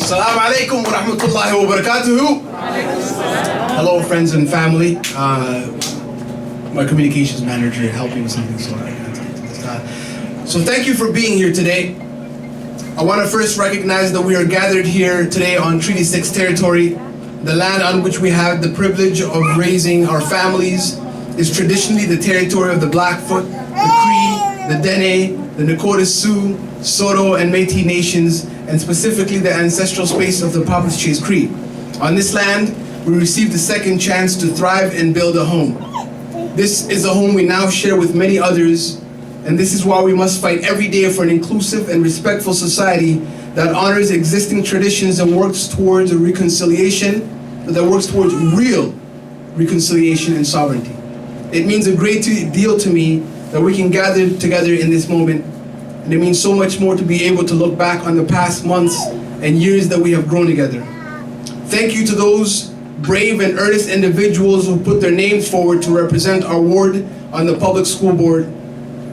Assalamu alaikum wa rahmatullahi wa barakatuhu. Hello, friends and family. My communications manager helped me with something, so thank you for being here today. I want to first recognize that we are gathered here today on Treaty 6 territory. The land on which we have the privilege of raising our families is traditionally the territory of the Blackfoot, the Cree, the Dene, the Nakota Sioux, Soto, and Métis nations, and specifically the ancestral space of the Papas Chase Cree. On this land, we received a second chance to thrive and build a home. This is a home we now share with many others, and this is why we must fight every day for an inclusive and respectful society that honors existing traditions and works towards a reconciliation, that works towards real reconciliation and sovereignty. It means a great deal to me that we can gather together in this moment, and it means so much more to be able to look back on the past months and years that we have grown together. Thank you to those brave and earnest individuals who put their names forward to represent our ward on the public school board.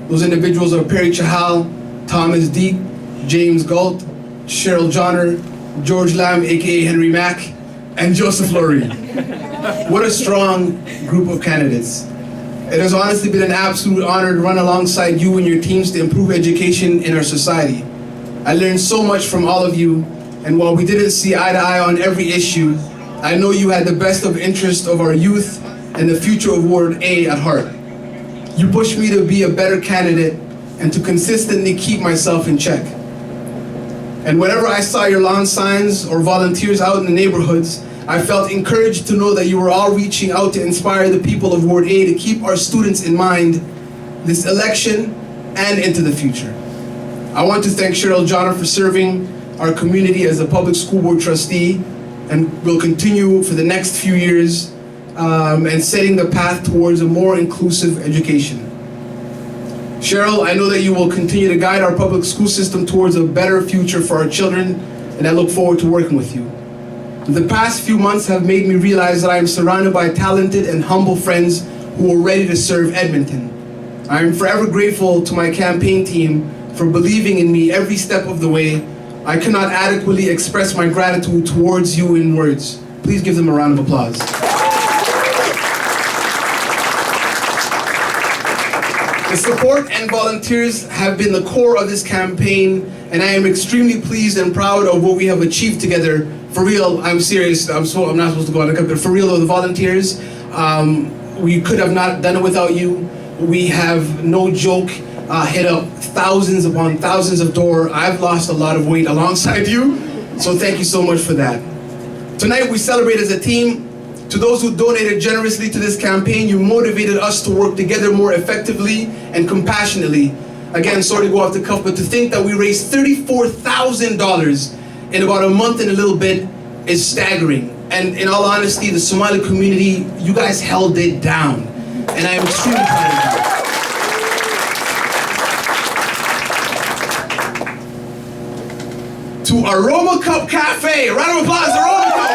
Those individuals are Perry Chahal, Thomas Deek, James Galt, Cheryl Johnner, George Lamb, aka Henry Mack, and Joseph Lurie. What a strong group of candidates. It has honestly been an absolute honor to run alongside you and your teams to improve education in our society. I learned so much from all of you, and while we didn't see eye to eye on every issue, I know you had the best of interest of our youth and the future of Ward A at heart. You pushed me to be a better candidate and to consistently keep myself in check. And whenever I saw your lawn signs or volunteers out in the neighborhoods, I felt encouraged to know that you were all reaching out to inspire the people of Ward A to keep our students in mind this election and into the future. I want to thank Cheryl Johnner for serving our community as a public school board trustee, and will continue for the next few years and setting the path towards a more inclusive education. Cheryl, I know that you will continue to guide our public school system towards a better future for our children, and I look forward to working with you. The past few months have made me realize that I am surrounded by talented and humble friends who are ready to serve Edmonton. I am forever grateful to my campaign team for believing in me every step of the way. I cannot adequately express my gratitude towards you in words. Please give them a round of applause. The support and volunteers have been the core of this campaign, and I am extremely pleased and proud of what we have achieved together. For real, I'm serious, I'm not supposed to go on the cup, but for real though, the volunteers, we could have not done it without you. We have, no joke, hit up thousands upon thousands of doors. I've lost a lot of weight alongside you, so thank you so much for that. Tonight we celebrate as a team. To those who donated generously to this campaign, you motivated us to work together more effectively and compassionately. Again, sorry to go off the cuff, but to think that we raised $34,000 in about a month and a little bit is staggering. And in all honesty, the Somali community, you guys held it down. And I am extremely proud of you. To Aroma Cup Cafe, a round of applause, Aroma Cup.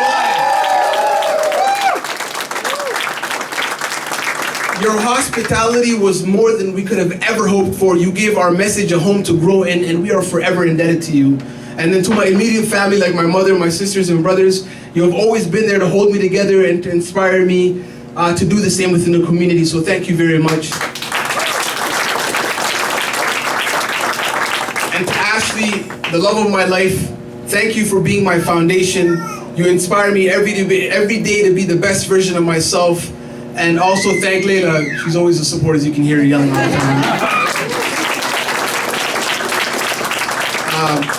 Your hospitality was more than we could have ever hoped for. You gave our message a home to grow in, and we are forever indebted to you. And then to my immediate family, like my mother, my sisters and brothers, you have always been there to hold me together and to inspire me to do the same within the community. So thank you very much. And to Ashley, the love of my life, thank you for being my foundation. You inspire me every day to be the best version of myself. And also thank Layla, she's always a support, as you can hear her yelling all the time.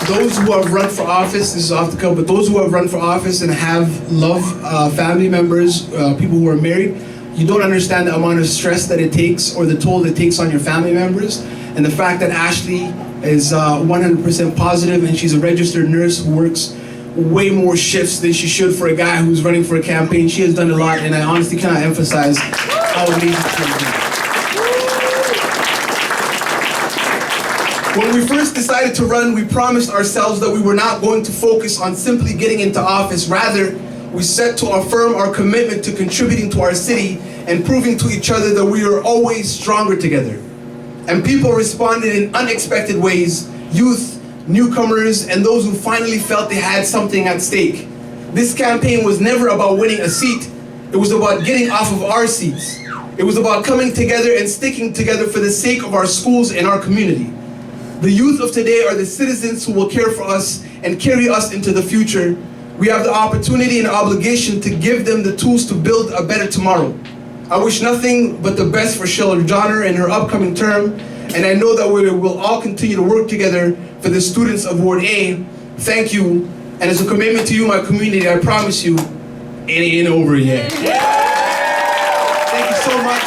Those who have run for office, this is off the cuff, but those who have run for office and have loved family members, people who are married, you don't understand the amount of stress that it takes or the toll it takes on your family members. And the fact that Ashley is 100% positive and she's a registered nurse who works way more shifts than she should for a guy who's running for a campaign. She has done a lot, and I honestly cannot emphasize how amazing she is. When we first decided to run, we promised ourselves that we were not going to focus on simply getting into office. Rather, we set to affirm our commitment to contributing to our city and proving to each other that we are always stronger together. And people responded in unexpected ways. Youth, newcomers, and those who finally felt they had something at stake. This campaign was never about winning a seat. It was about getting off of our seats. It was about coming together and sticking together for the sake of our schools and our community. The youth of today are the citizens who will care for us and carry us into the future. We have the opportunity and obligation to give them the tools to build a better tomorrow. I wish nothing but the best for Sheila Johnner in her upcoming term, and I know that we will all continue to work together for the students of Ward A. Thank you, and as a commitment to you, my community, I promise you, it ain't over yet. Thank you so much.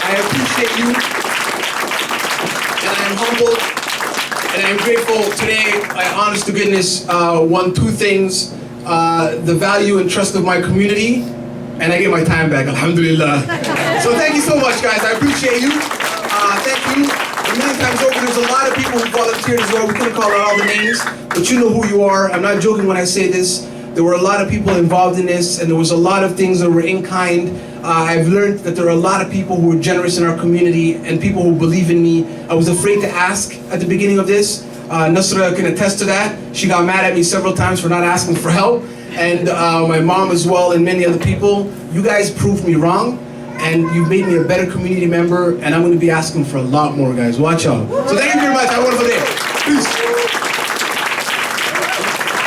I appreciate you, and I am humbled, and I am grateful. Today, I honest to goodness won two things, the value and trust of my community, and I get my time back, alhamdulillah. So thank you so much, guys. I appreciate you. Thank you. A million times over, there's a lot of people who volunteered as well. We couldn't call out all the names, but you know who you are. I'm not joking when I say this. There were a lot of people involved in this, and there was a lot of things that were in kind. I've learned that there are a lot of people who are generous in our community and people who believe in me. I was afraid to ask at the beginning of this. Nasra can attest to that. She got mad at me several times for not asking for help. And my mom as well, and many other people. You guys proved me wrong, and you've made me a better community member, and I'm going to be asking for a lot more, guys. Watch out. So thank you very much. Have a wonderful day.